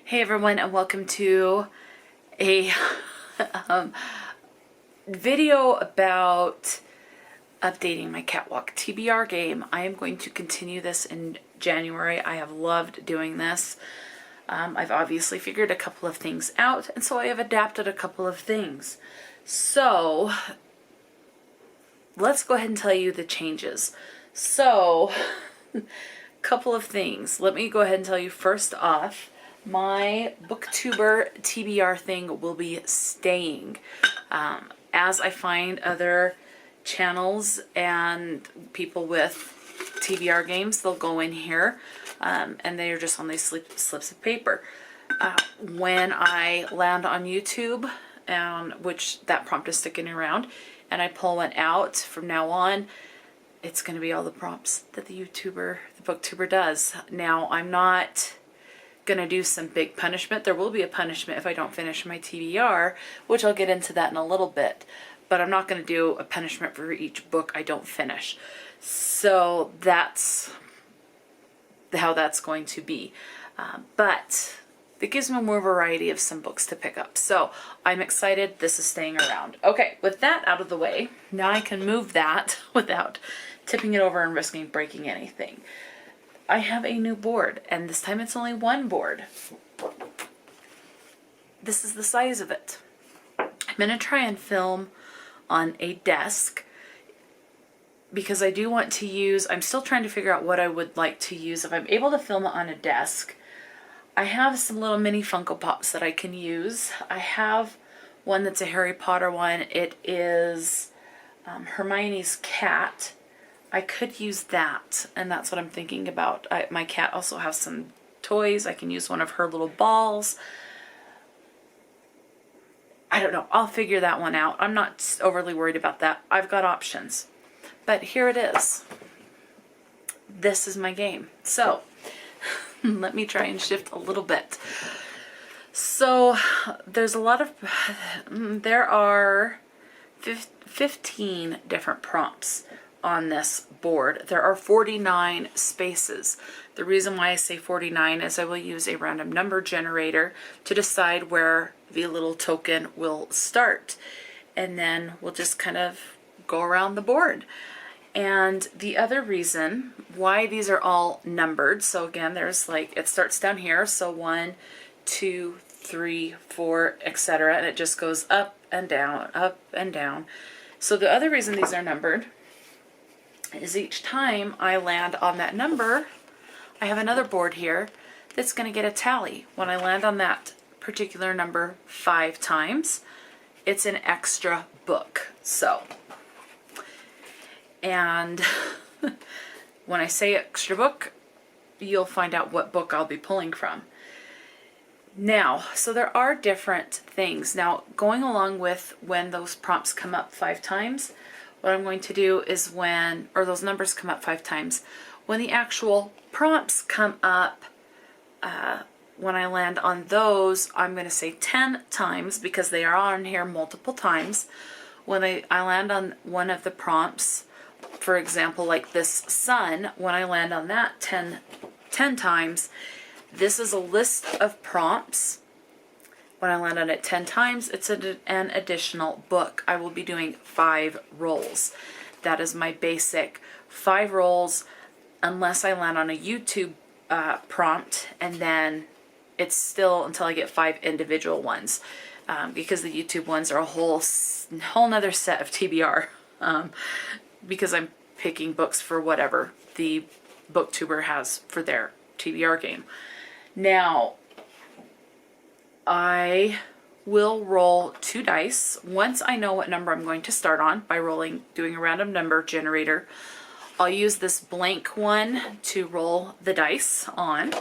Hey everyone, and welcome to a video about updating my Cat-Walk TBR game. I am going to continue this in January. I have loved doing this. I've obviously figured a couple of things out, and so I have adapted a couple of things. So let's go ahead and tell you the changes. So, couple of things. Let me go ahead and tell you first off, my BookTuber TBR thing will be staying. As I find other channels and people with TBR games, they'll go in here and they are just on these slips of paper. When I land on YouTube, which that prompt is sticking around, and I pull one out from now on, it's going to be all the prompts that the BookTuber does. Now, I'm not going to do some big punishment. There will be a punishment if I don't finish my TBR, which I'll get into that in a little bit, but I'm not going to do a punishment for each book I don't finish. So that's how that's going to be. But it gives me more variety of some books to pick up. So I'm excited. This is staying around. Okay, with that out of the way, now I can move that without tipping it over and risking breaking anything. I have a new board, and this time it's only one board. This is the size of it. I'm going to try and film on a desk because I do want to use, I'm still trying to figure out what I would like to use. If I'm able to film it on a desk, I have some little mini Funko Pops that I can use. I have one that's a Harry Potter one. It is Hermione's cat. I could use that, and that's what I'm thinking about. My cat also has some toys. I can use one of her little balls. I don't know. I'll figure that one out. I'm not overly worried about that. I've got options. But here it is. This is my game. So, let me try and shift a little bit. So, there are 15 different prompts on this board. There are 49 spaces. The reason why I say 49 is I will use a random number generator to decide where the little token will start. And then we'll just kind of go around the board. And the other reason why these are all numbered, so again, there's it starts down here, so 1, 2, 3, 4, etc. And it just goes up and down, up and down. So the other reason these are numbered is each time I land on that number, I have another board here that's going to get a tally. When I land on that particular number 5 times, it's an extra book. So, and when I say extra book, you'll find out what book I'll be pulling from. Now, so there are different things. Now, going along with when those prompts come up 5 times, what I'm going to do is those numbers come up 5 times, when the actual prompts come up, when I land on those, I'm going to say 10 times because they are on here multiple times. When I land on one of the prompts, for example, like this sun, when I land on that 10 times, this is a list of prompts. When I land on it 10 times, it's an additional book. I will be doing 5 rolls. That is my basic 5 rolls, unless I land on a YouTube prompt, and then it's still until I get 5 individual ones, because the YouTube ones are a whole nother set of TBR, because I'm picking books for whatever the BookTuber has for their TBR game. Now, I will roll 2 dice. Once I know what number I'm going to start on by doing a random number generator, I'll use this blank one to roll the dice on.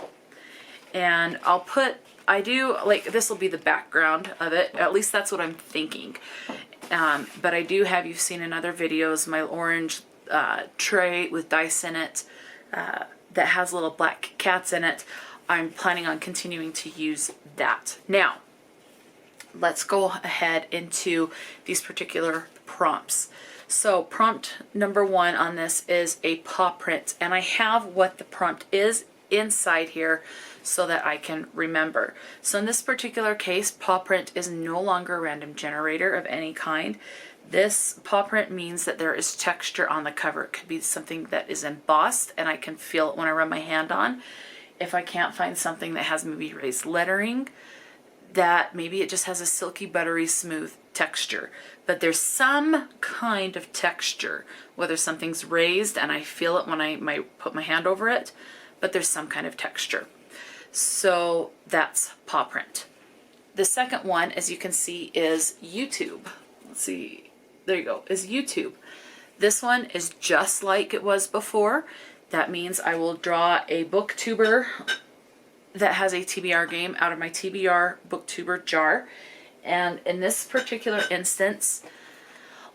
And this will be the background of it. At least that's what I'm thinking. But I do have, you've seen in other videos, my orange tray with dice in it that has little black cats in it. I'm planning on continuing to use that. Now, let's go ahead into these particular prompts. So prompt number 1 on this is a paw print, and I have what the prompt is inside here so that I can remember. So in this particular case, paw print is no longer a random generator of any kind. This paw print means that there is texture on the cover. It could be something that is embossed and I can feel it when I run my hand on. If I can't find something that has maybe raised lettering, that maybe it just has a silky, buttery, smooth texture. But there's some kind of texture, whether something's raised and I feel it when I put my hand over it, but there's some kind of texture. So that's paw print. The second one, as you can see, is YouTube. Let's see, there you go, is YouTube. This one is just like it was before. That means I will draw a booktuber that has a TBR game out of my TBR booktuber jar. And in this particular instance,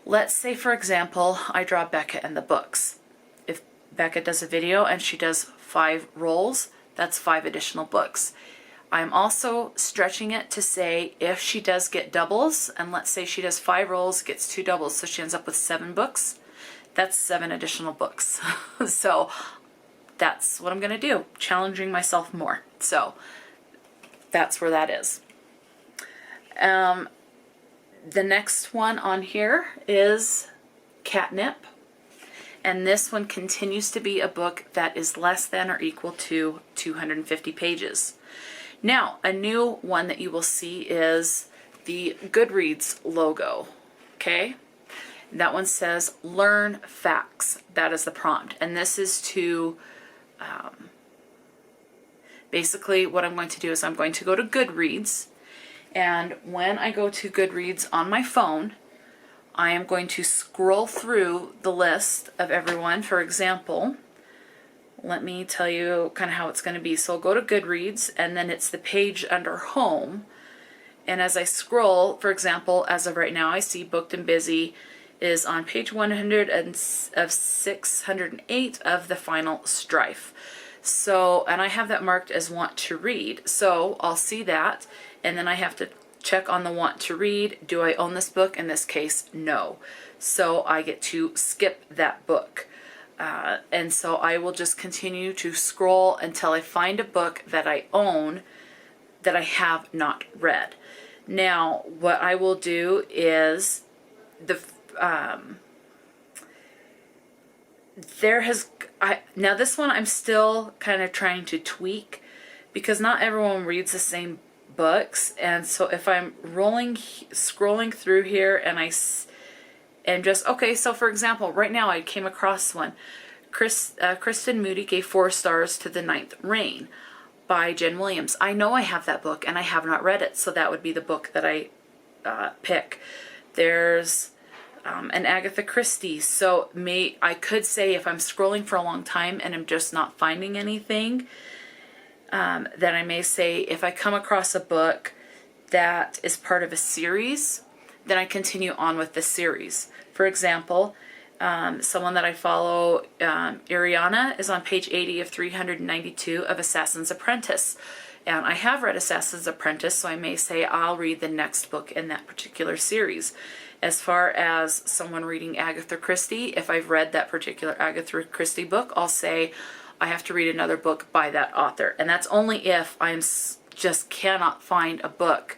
let's say, for example, I draw Becca and the books. If Becca does a video and she does 5 rolls, that's 5 additional books. I'm also stretching it to say if she does get doubles, and let's say she does 5 rolls, gets 2 doubles, so she ends up with 7 books, that's 7 additional books. So that's what I'm going to do, challenging myself more. So that's where that is. The next one on here is Catnip. And this one continues to be a book that is less than or equal to 250 pages. Now, a new one that you will see is the Goodreads logo, okay? That one says, learn facts. That is the prompt. And this is to, basically what I'm going to do is I'm going to go to Goodreads. And when I go to Goodreads on my phone, I am going to scroll through the list of everyone. For example, let me tell you kind of how it's going to be. So I'll go to Goodreads, and then it's the page under Home. And as I scroll, for example, as of right now, I see Booked and Busy is on page 100 of 608 of The Final Strife. So, and I have that marked as want to read. So I'll see that, and then I have to check on the want to read. Do I own this book? In this case, no. So I get to skip that book. And so I will just continue to scroll until I find a book that I own that I have not read. Now, what I will do is now this one I'm still kind of trying to tweak because not everyone reads the same books, and so if I'm scrolling through here and just okay, so for example, right now I came across one. Kristen Moody gave 4 stars to The Ninth Reign by Jen Williams. I know I have that book and I have not read it, so that would be the book that I pick. There's an Agatha Christie. So I could say if I'm scrolling for a long time and I'm just not finding anything, then I may say if I come across a book that is part of a series, then I continue on with the series. For example, someone that I follow, Ariana, is on page 80 of 392 of Assassin's Apprentice. And I have read Assassin's Apprentice, so I may say I'll read the next book in that particular series. As far as someone reading Agatha Christie, if I've read that particular Agatha Christie book, I'll say I have to read another book by that author. And that's only if I just cannot find a book.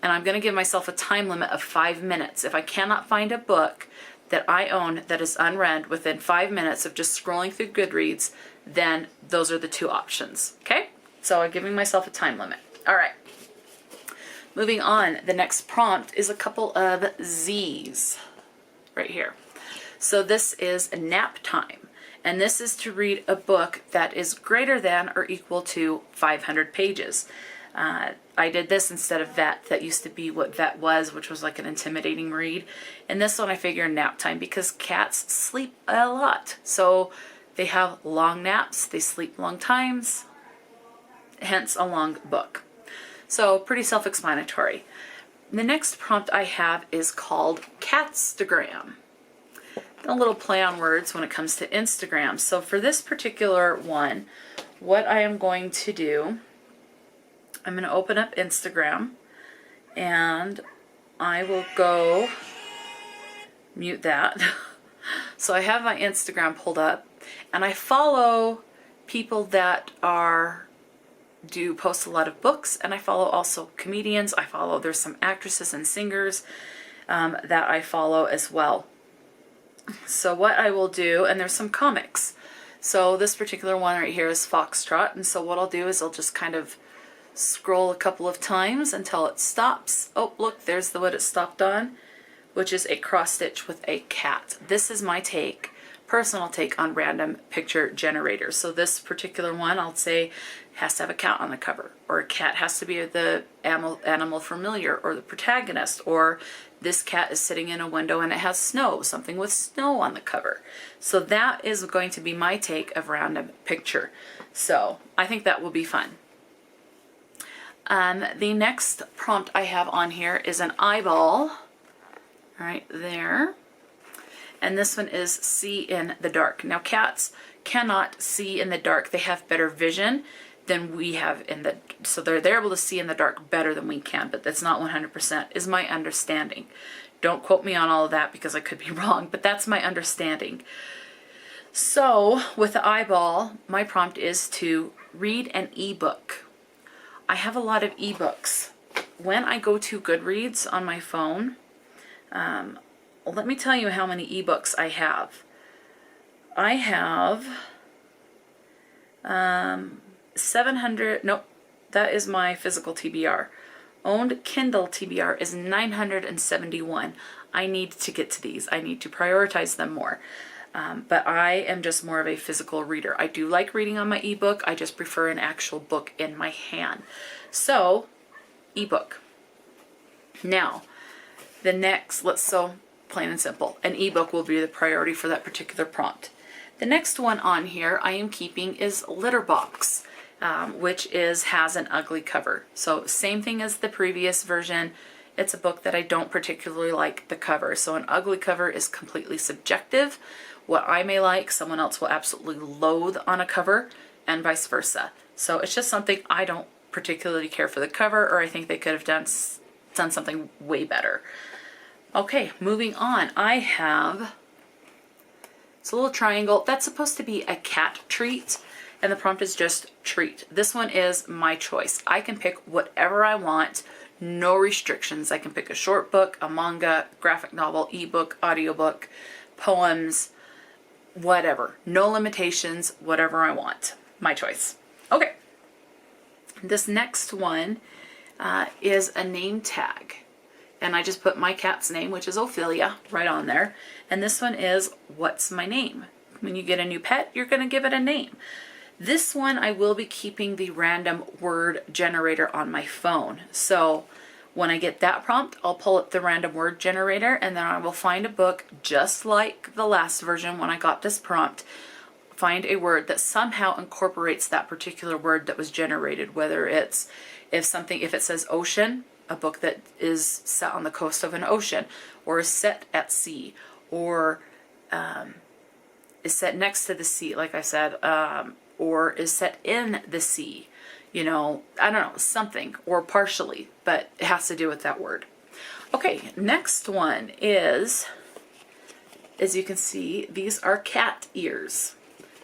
And I'm going to give myself a time limit of 5 minutes. If I cannot find a book that I own that is unread within 5 minutes of just scrolling through Goodreads, then those are the 2 options. Okay? So I'm giving myself a time limit. All right. Moving on, the next prompt is a couple of Z's right here. So this is nap time. And this is to read a book that is greater than or equal to 500 pages. I did this instead of Vet. That used to be what Vet was, which was like an intimidating read. And this one I figure nap time because cats sleep a lot. So they have long naps, they sleep long times, hence a long book. So pretty self-explanatory. The next prompt I have is called Catstagram. A little play on words when it comes to Instagram. So for this particular one, what I am going to do, I'm going to open up Instagram and I will go mute that. So I have my Instagram pulled up and I follow people that are do post a lot of books, and I follow also comedians. There's some actresses and singers that I follow as well. So what I will do, and there's some comics. So this particular one right here is Foxtrot, and so what I'll do is I'll just kind of scroll a couple of times until it stops. Oh, look, there's what it stopped on, which is a cross stitch with a cat. This is my personal take on random picture generators. So this particular one, I'll say, has to have a cat on the cover, or a cat has to be the animal familiar or the protagonist, or this cat is sitting in a window and it has snow, something with snow on the cover. So that is going to be my take of random picture. So I think that will be fun. The next prompt I have on here is an eyeball, right there. And this one is see in the dark. Now cats cannot see in the dark. They have better vision than we have so they're able to see in the dark better than we can, but that's not 100%, is my understanding. Don't quote me on all of that because I could be wrong, but that's my understanding. So with the eyeball, my prompt is to read an ebook. I have a lot of ebooks. When I go to Goodreads on my phone, let me tell you how many ebooks I have. I have 700, nope, that is my physical TBR. Owned Kindle TBR is 971. I need to get to these. I need to prioritize them more. But I am just more of a physical reader. I do like reading on my ebook. I just prefer an actual book in my hand. So, ebook. Now, the next, so plain and simple, an ebook will be the priority for that particular prompt. The next one on here I am keeping is Litter Box, which has an ugly cover. So same thing as the previous version. It's a book that I don't particularly like the cover. So an ugly cover is completely subjective. What I may like, someone else will absolutely loathe on a cover, and vice versa. So it's just something I don't particularly care for the cover, or I think they could have done something way better. Okay, moving on. I have, it's a little triangle. That's supposed to be a cat treat, and the prompt is just treat. This one is my choice. I can pick whatever I want, no restrictions. I can pick a short book, a manga, graphic novel, ebook, audiobook, poems, whatever. No limitations, whatever I want. My choice. Okay. This next one is a name tag. And I just put my cat's name, which is Ophelia, right on there. And this one is, what's my name? When you get a new pet, you're going to give it a name. This one, I will be keeping the random word generator on my phone. So when I get that prompt, I'll pull up the random word generator, and then I will find a book just like the last version when I got this prompt. Find a word that somehow incorporates that particular word that was generated, whether it's, if it says ocean, a book that is set on the coast of an ocean, or is set at sea, or is set next to the sea, like I said, or is set in the sea, I don't know, something, or partially, but it has to do with that word. Okay, next one is, as you can see, these are cat ears.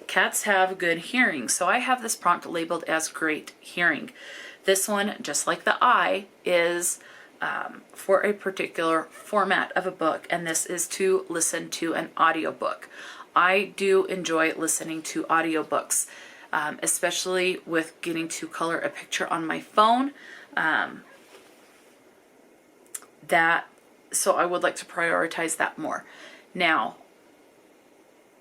Cats have good hearing, so I have this prompt labeled as great hearing. This one, just like the eye, is for a particular format of a book, and this is to listen to an audiobook. I do enjoy listening to audiobooks, especially with getting to color a picture on my phone. So I would like to prioritize that more. Now,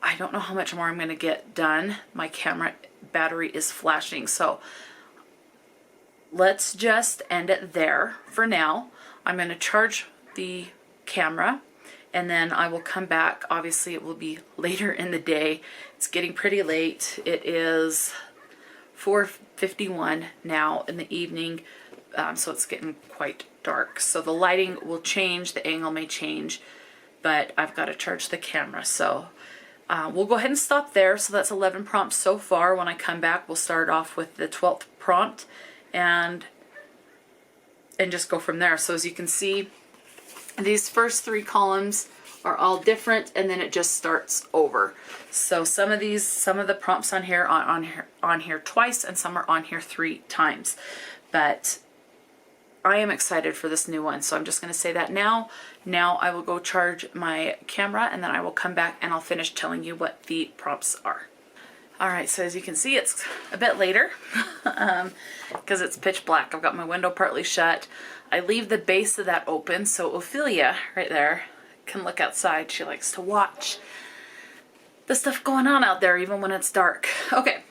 I don't know how much more I'm going to get done. My camera battery is flashing, so let's just end it there for now. I'm going to charge the camera, and then I will come back. Obviously, it will be later in the day. It's getting pretty late. It is 4:51 now in the evening, so it's getting quite dark. So the lighting will change, the angle may change, but I've got to charge the camera. So we'll go ahead and stop there. So that's 11 prompts so far. When I come back, we'll start off with the 12th prompt and just go from there. So as you can see, these first 3 columns are all different, and then it just starts over. So some of the prompts on here are on here twice, and some are on here 3 times. But I am excited for this new one, so I'm just going to say that now. Now I will go charge my camera, and then I will come back and I'll finish telling you what the prompts are. Alright, so as you can see, it's a bit later because it's pitch black. I've got my window partly shut. I leave the base of that open so Ophelia, right there, can look outside. She likes to watch the stuff going on out there even when it's dark. Okay.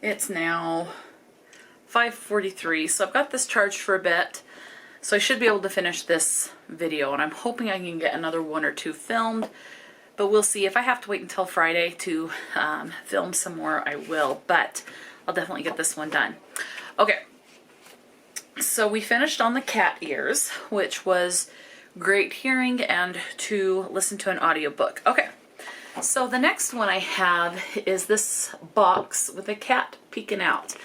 It's now 5:43, so I've got this charged for a bit. So I should be able to finish this video, and I'm hoping I can get another 1 or 2 filmed. But we'll see. If I have to wait until Friday to film some more, I will. But I'll definitely get this one done. Okay. So we finished on the cat ears, which was great hearing and to listen to an audiobook. Okay. So the next one I have is this box with a cat peeking out.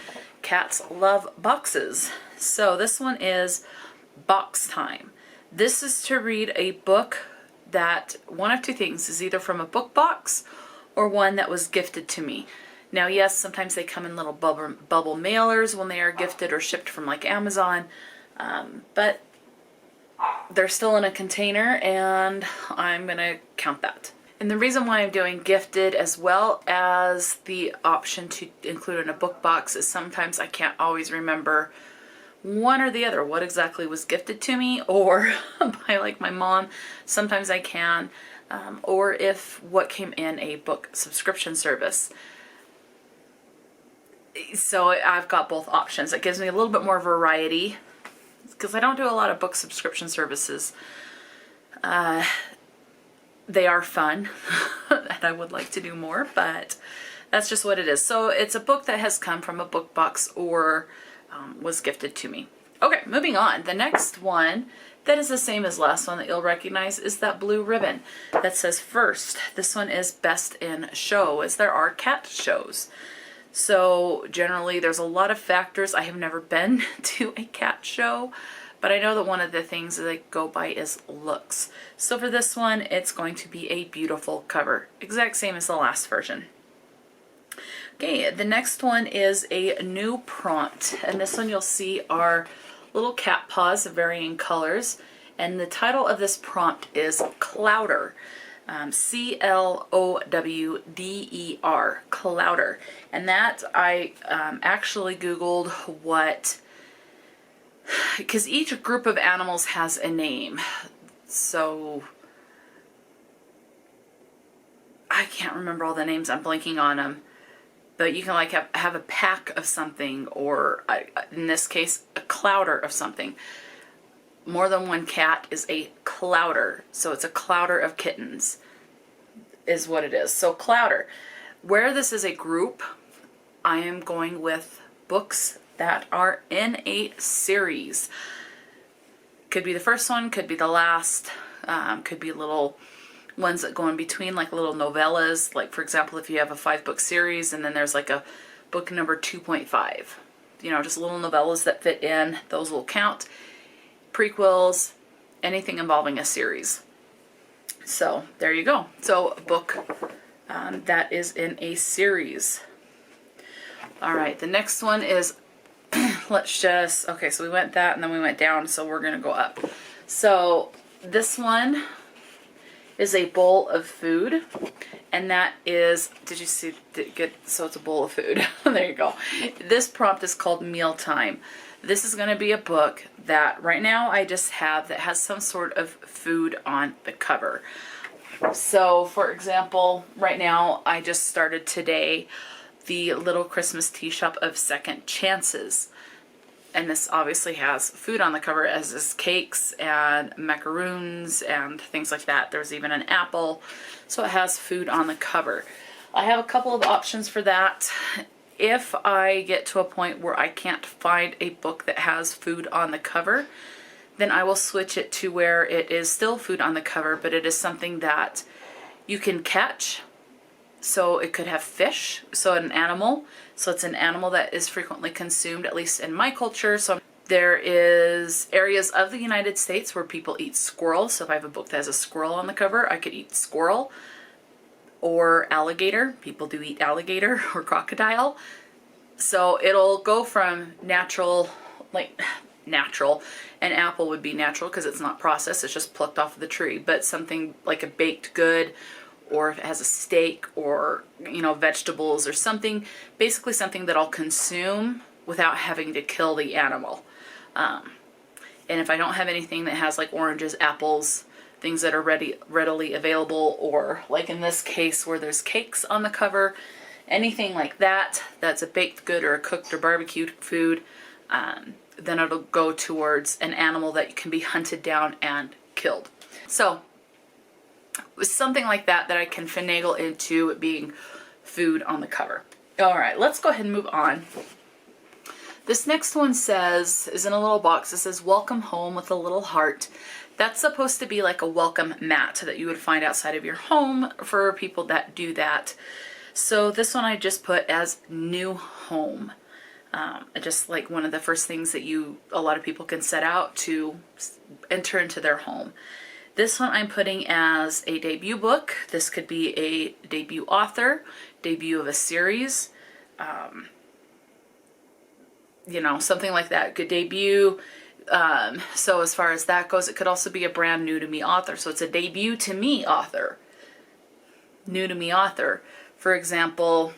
Cats love boxes. So this one is Box Time. This is to read a book that one of 2 things is either from a book box or one that was gifted to me. Now, yes, sometimes they come in little bubble mailers when they are gifted or shipped from like Amazon, but they're still in a container, and I'm gonna count that. And the reason why I'm doing gifted as well as the option to include in a book box is sometimes I can't always remember one or the other, what exactly was gifted to me, or by like my mom, sometimes I can, or if what came in a book subscription service. So I've got both options. It gives me a little bit more variety because I don't do a lot of book subscription services. They are fun and I would like to do more, but that's just what it is. So it's a book that has come from a book box or was gifted to me. Okay, moving on. The next one that is the same as last one that you'll recognize is that blue ribbon that says first. This one is best in show, as there are cat shows. So generally there's a lot of factors. I have never been to a cat show, but I know that one of the things that they go by is looks. So for this one, it's going to be a beautiful cover. Exact same as the last version. Okay, the next one is a new prompt, and this one you'll see are little cat paws of varying colors, and the title of this prompt is Clowder. C-L-O-W-D-E-R, Clowder. And that I actually Googled what, because each group of animals has a name, so I can't remember all the names, I'm blanking on them. But you can like have a pack of something, or in this case, a clowder of something. More than one cat is a clowder. So it's a clowder of kittens is what it is. So clowder. Where this is a group, I am going with books that are in a series. Could be the first one, could be the last, could be little ones that go in between, like little novellas. Like for example, if you have a 5-book series and then there's like a book number 2.5, you know, just little novellas that fit in, those will count. Prequels, anything involving a series. So there you go. So a book that is in a series. All right, the next one is, let's just, okay, so we went that and then we went down, so we're gonna go up. So this one is a bowl of food, and that is, did you see, good, so it's a bowl of food. There you go. This prompt is called Mealtime. This is going to be a book that right now I just have that has some sort of food on the cover. So for example, right now I just started today the Little Christmas Tea Shop of Second Chances. And this obviously has food on the cover, as is cakes and macaroons and things like that. There's even an apple. So it has food on the cover. I have a couple of options for that. If I get to a point where I can't find a book that has food on the cover, then I will switch it to where it is still food on the cover, but it is something that you can catch. So it could have fish, so an animal. So it's an animal that is frequently consumed, at least in my culture. So There is areas of the United States where people eat squirrel. So if I have a book that has a squirrel on the cover, I could eat squirrel. Or alligator. People do eat alligator or crocodile. So it'll go from natural, like natural, and apple would be natural because it's not processed, it's just plucked off of the tree. But something like a baked good, or if it has a steak, or, you know, vegetables or something, basically something that I'll consume without having to kill the animal. And if I don't have anything that has like oranges, apples, things that are readily available, or like in this case where there's cakes on the cover, anything like that, that's a baked good or a cooked or barbecued food, then it'll go towards an animal that can be hunted down and killed. So with something like that I can finagle into it being food on the cover. All right, let's go ahead and move on. This next one is in a little box. It says, welcome home with a little heart. That's supposed to be like a welcome mat that you would find outside of your home for people that do that. So this one I just put as new home. Just like one of the first things that a lot of people can set out to enter into their home. This one I'm putting as a debut book. This could be a debut author, debut of a series, you know, something like that. Good debut. So as far as that goes, it could also be a brand new to me author. So it's a debut to me author, new to me author. For example,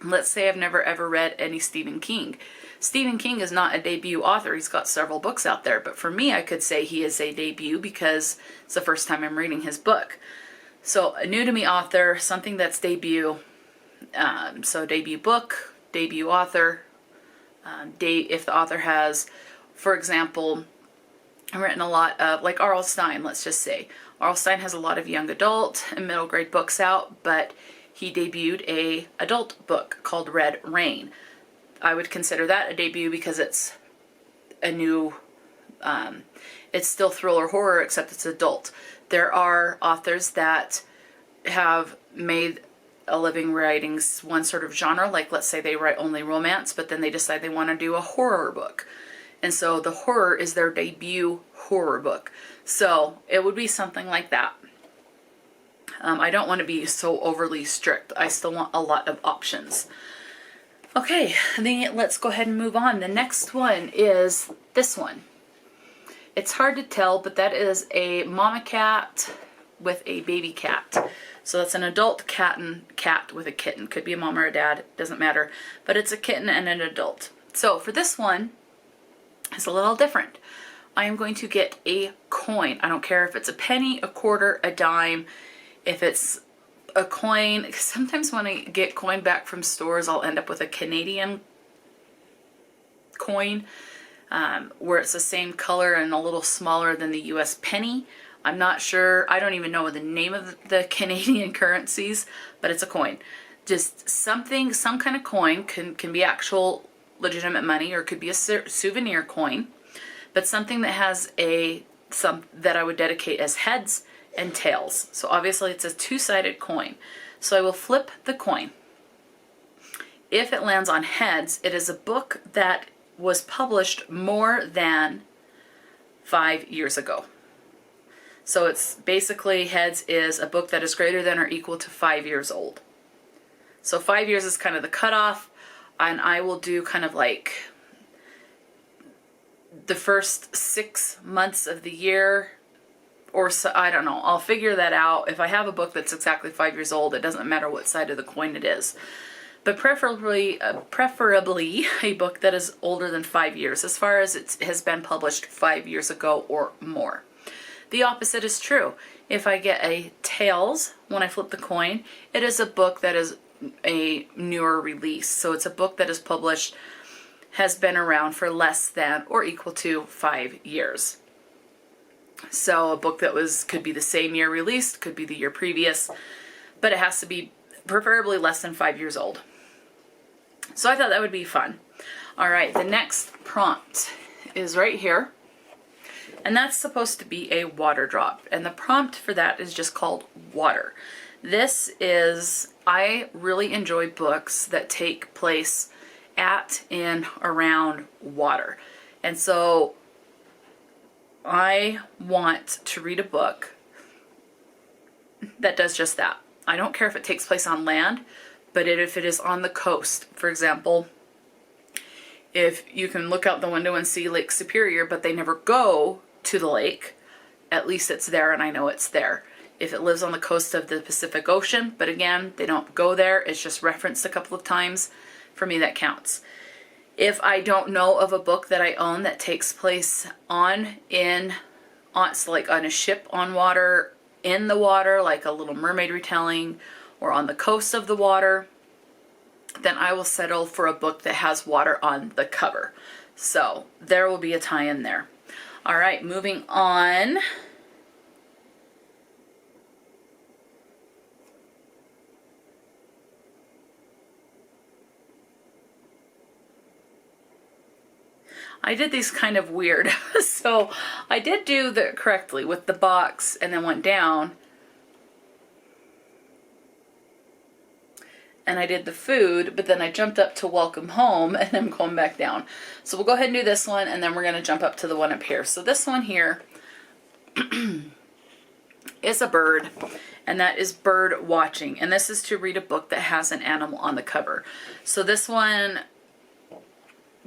let's say I've never ever read any Stephen King. Stephen King is not a debut author. He's got several books out there. But for me, I could say he is a debut because it's the first time I'm reading his book. So a new to me author, something that's debut. So debut book, debut author. If the author has, for example, written a lot of, like R.L. Stine, let's just say. R.L. Stine has a lot of young adult and middle grade books out, but he debuted a adult book called Red Rain. I would consider that a debut because it's a new, it's still thriller horror except it's adult. There are authors that have made a living writing one sort of genre, like let's say they write only romance, but then they decide they want to do a horror book. And so the horror is their debut horror book. So it would be something like that. I don't want to be so overly strict. I still want a lot of options. Okay, then let's go ahead and move on. The next one is this one. It's hard to tell, but that is a mama cat with a baby cat. So that's an adult cat with a kitten. Could be a mom or a dad, doesn't matter. But it's a kitten and an adult. So for this one, it's a little different. I am going to get a coin. I don't care if it's a penny, a quarter, a dime. If it's a coin, sometimes when I get coin back from stores, I'll end up with a Canadian coin where it's the same color and a little smaller than the US penny. I'm not sure. I don't even know the name of the Canadian currencies, but it's a coin. Just something, some kind of coin can be actual legitimate money, or it could be a souvenir coin, but something that has some that I would dedicate as heads and tails. So obviously it's a two-sided coin. So I will flip the coin. If it lands on heads, it is a book that was published more than 5 years ago. So it's basically heads is a book that is greater than or equal to 5 years old. So 5 years is kind of the cutoff, and I will do kind of like the first 6 months of the year, or so, I don't know. I'll figure that out. If I have a book that's exactly 5 years old, it doesn't matter what side of the coin it is. But preferably a book that is older than 5 years, as far as it has been published 5 years ago or more. The opposite is true. If I get a tails when I flip the coin, it is a book that is a newer release. So it's a book that is published, has been around for less than or equal to 5 years. So a book that could be the same year released, could be the year previous, but it has to be preferably less than 5 years old. So I thought that would be fun. All right, the next prompt is right here. And that's supposed to be a water drop. And the prompt for that is just called water. I really enjoy books that take place at and around water. And so I want to read a book that does just that. I don't care if it takes place on land, but if it is on the coast, for example, if you can look out the window and see Lake Superior, but they never go to the lake, at least it's there and I know it's there. If it lives on the coast of the Pacific Ocean, but again, they don't go there, it's just referenced a couple of times, for me that counts. If I don't know of a book that I own that takes place so like on a ship on water, in the water, like a Little Mermaid retelling, or on the coast of the water, then I will settle for a book that has water on the cover. So there will be a tie-in there. All right, moving on. I did these kind of weird. So I did do that correctly with the box and then went down. And I did the food, but then I jumped up to welcome home and I'm going back down. So we'll go ahead and do this one and then we're going to jump up to the one up here. So this one here is a bird, and that is bird watching. And this is to read a book that has an animal on the cover. So this one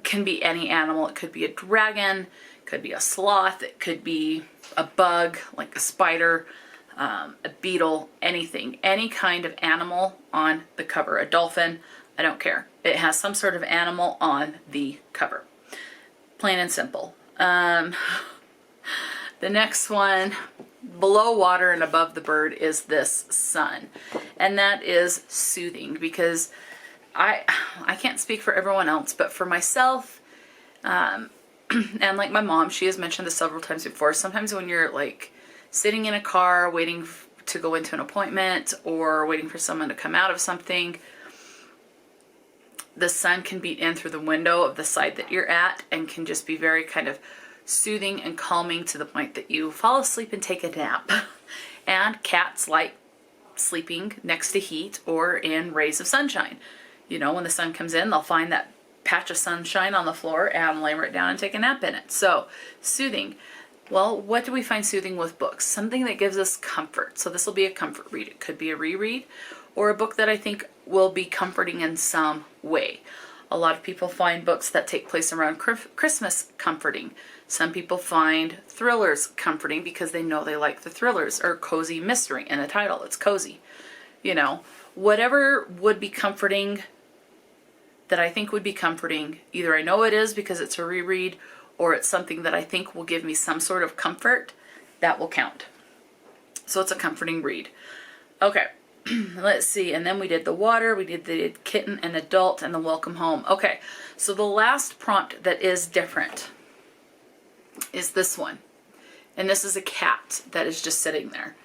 can be any animal. It could be a dragon, it could be a sloth, it could be a bug like a spider, a beetle, anything, any kind of animal on the cover. A dolphin, I don't care. It has some sort of animal on the cover. Plain and simple. The next one, below water and above the bird, is this sun. And that is soothing, because I can't speak for everyone else, but for myself, and like my mom, she has mentioned this several times before, sometimes when you're like sitting in a car waiting to go into an appointment or waiting for someone to come out of something, the sun can beat in through the window of the side that you're at and can just be very kind of soothing and calming to the point that you fall asleep and take a nap. And cats like sleeping next to heat or in rays of sunshine. You know, when the sun comes in, they'll find that patch of sunshine on the floor and lay right down and take a nap in it. So, soothing. Well, what do we find soothing with books? Something that gives us comfort. So this will be a comfort read. It could be a reread or a book that I think will be comforting in some way. A lot of people find books that take place around Christmas comforting. Some people find thrillers comforting because they know they like the thrillers, or cozy mystery in the title. It's cozy. You know, whatever would be comforting, that I think would be comforting, either I know it is because it's a reread, or it's something that I think will give me some sort of comfort, that will count. So it's a comforting read. Okay, let's see. And then we did the water, we did the kitten and adult, and the welcome home. Okay, so the last prompt that is different is this one. And this is a cat that is just sitting there.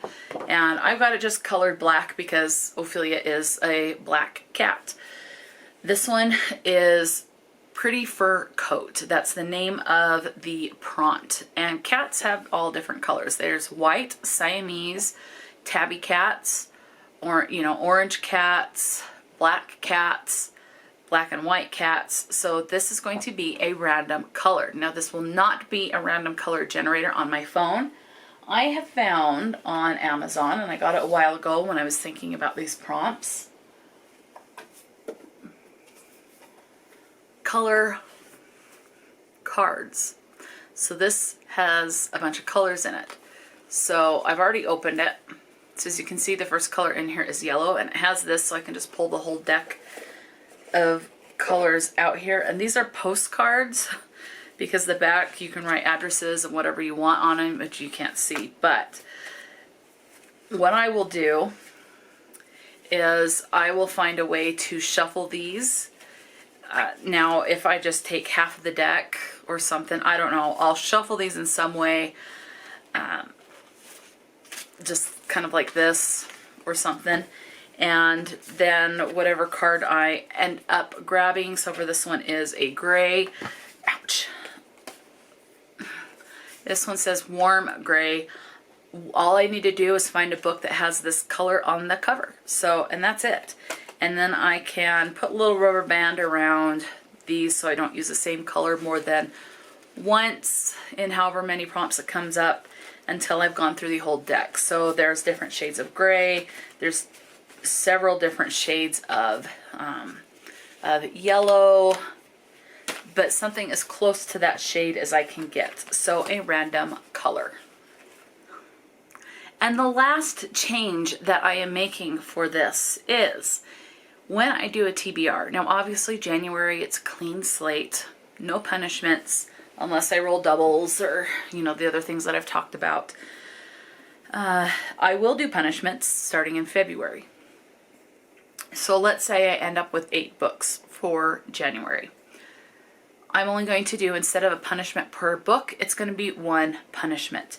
And I've got it just colored black because Ophelia is a black cat. This one is Pretty Fur Coat. That's the name of the prompt. And cats have all different colors. There's white, Siamese, tabby cats, or orange cats, black cats, black and white cats. So this is going to be a random color. Now this will not be a random color generator on my phone. I have found on Amazon, and I got it a while ago when I was thinking about these prompts, color cards. So this has a bunch of colors in it. So I've already opened it. So as you can see, the first color in here is yellow, and it has this, so I can just pull the whole deck of colors out here. And these are postcards, because the back you can write addresses and whatever you want on them, which you can't see. But what I will do is I will find a way to shuffle these. Now, if I just take half of the deck or something, I don't know, I'll shuffle these in some way, just kind of like this or something. And then whatever card I end up grabbing, so for this one is a gray, ouch. This one says warm gray. All I need to do is find a book that has this color on the cover. So, and that's it. And then I can put a little rubber band around these so I don't use the same color more than once in however many prompts it comes up until I've gone through the whole deck. So there's different shades of gray. There's several different shades of yellow, but something as close to that shade as I can get. So a random color. And the last change that I am making for this is when I do a TBR. Now obviously January, it's a clean slate, no punishments unless I roll doubles or, you know, the other things that I've talked about. I will do punishments starting in February. So let's say I end up with 8 books for January. I'm only going to do, instead of a punishment per book, it's going to be 1 punishment.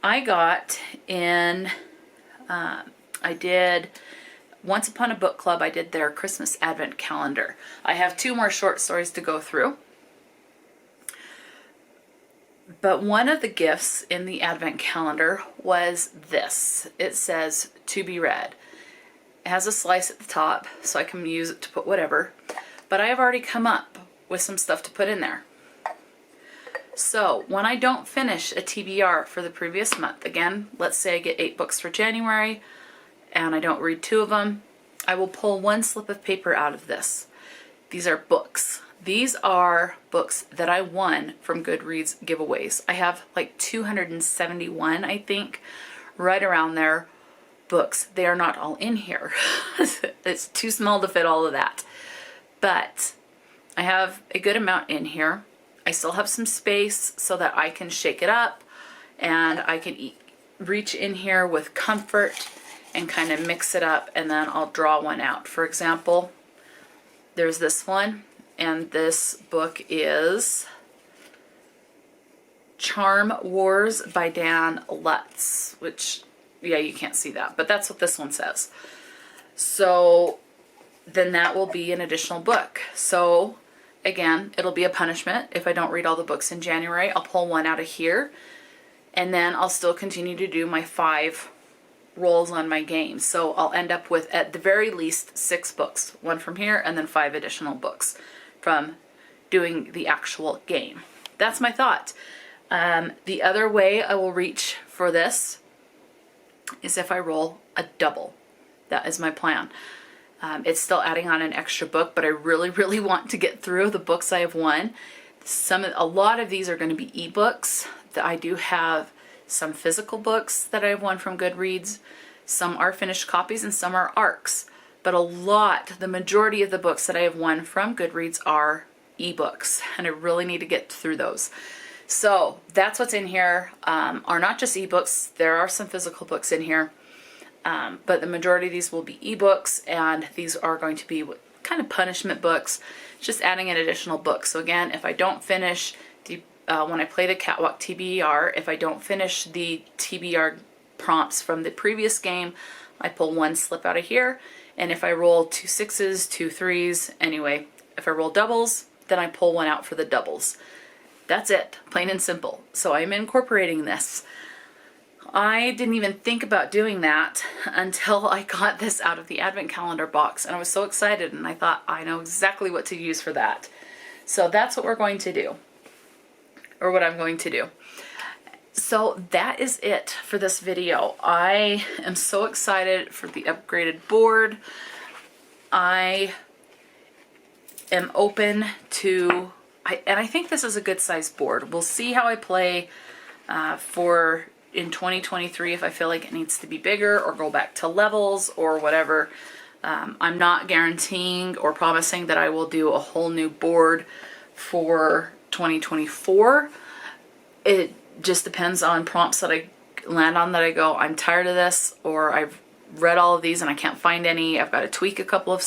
I got in, I did Once Upon a Book Club, I did their Christmas Advent Calendar. I have 2 more short stories to go through. But one of the gifts in the Advent Calendar was this. It says, to be read. It has a slice at the top, so I can use it to put whatever. But I have already come up with some stuff to put in there. So when I don't finish a TBR for the previous month, again, let's say I get 8 books for January, and I don't read 2 of them, I will pull 1 slip of paper out of this. These are books. These are books that I won from Goodreads giveaways. I have like 271, I think, right around there, books. They are not all in here. It's too small to fit all of that. But I have a good amount in here. I still have some space so that I can shake it up and I can reach in here with comfort and kind of mix it up, and then I'll draw one out. For example, there's this one, and this book is Charm Wars by Dan Lutz, which, yeah, you can't see that, but that's what this one says. So then that will be an additional book. So again, it'll be a punishment. If I don't read all the books in January, I'll pull 1 out of here, and then I'll still continue to do my 5 rolls on my game. So I'll end up with, at the very least, 6 books. 1 from here, and then 5 additional books from doing the actual game. That's my thought. The other way I will reach for this is if I roll a double. That is my plan. It's still adding on an extra book, but I really, really want to get through the books I have won. A lot of these are going to be ebooks. That I do have some physical books that I've won from Goodreads. Some are finished copies and some are ARCs. But the majority of the books that I have won from Goodreads are ebooks, and I really need to get through those. So that's what's in here. Are not just ebooks. There are some physical books in here. But the majority of these will be ebooks, and these are going to be kind of punishment books, just adding an additional book. So again, if I don't finish when I play the Cat-Walk TBR, if I don't finish the TBR prompts from the previous game, I pull 1 slip out of here, and if I roll 2 6s, 2 3s, anyway, if I roll doubles, then I pull 1 out for the doubles. That's it, plain and simple. So I'm incorporating this. I didn't even think about doing that until I got this out of the Advent Calendar box, and I was so excited, and I thought, I know exactly what to use for that. So that's what we're going to do, or what I'm going to do. So that is it for this video. I am so excited for the upgraded board. I am open to, and I think this is a good size board. We'll see how I play in 2023, if I feel like it needs to be bigger or go back to levels or whatever. I'm not guaranteeing or promising that I will do a whole new board for 2024. It just depends on prompts that I land on that I go, I'm tired of this, or I've read all of these and I can't find any. I've got to tweak a couple of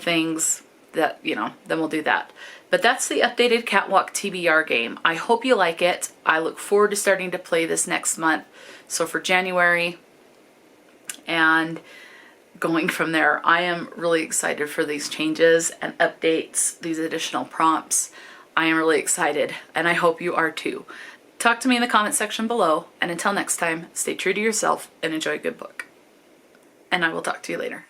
things that, you know, then we'll do that. But that's the updated Cat-Walk TBR game. I hope you like it. I look forward to starting to play this next month. So for January and going from there, I am really excited for these changes and updates, these additional prompts. I am really excited, and I hope you are too. Talk to me in the comment section below, and until next time, stay true to yourself and enjoy a good book. And I will talk to you later.